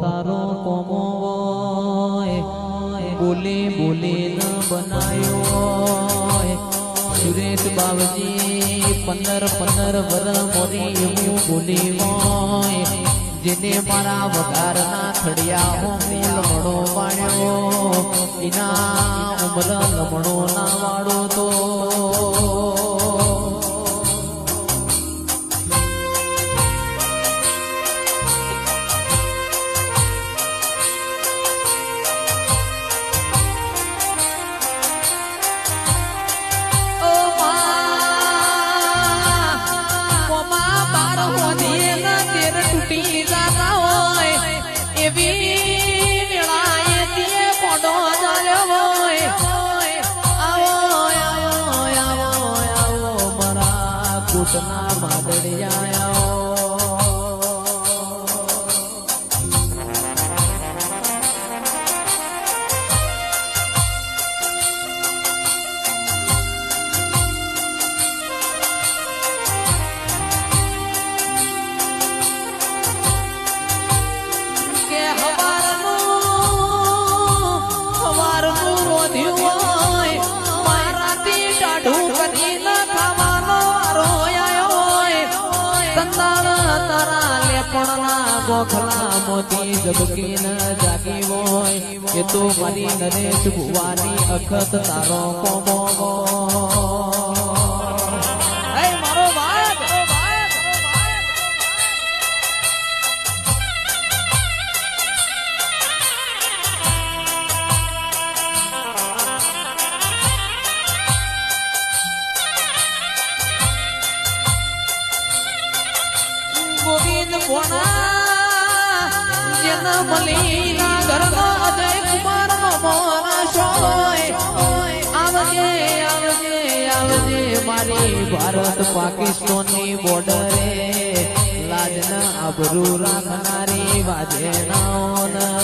તારો કોમો બોલે બોલે ન બનાયો સુરેશ બાવજી 15 વર મોરી હું બોલી હોય જેને મારા વઘારના થડિયા લમણો પાણ્યો એના ઉમર લમણો ના વાળો તો કુટના માદડિયા કે હવારનું રોધ્યું હોય મારાથી ટાઢું કરી ન ખાવાનો ગોખલા મોતી જબકી ન જાગી હોય એ તો મારી નરેશ ભુવાની અખત તારો કોમો મારો વાત ગોવિંદ કોના મલીના ઘરનો અજય કુમાર નો મોરા શોય આવજે આવજે આવજે મારી ભારત પાકિસ્તાનની બોર્ડરે લાજના આબરૂ રાખનારી વાજેનાઓના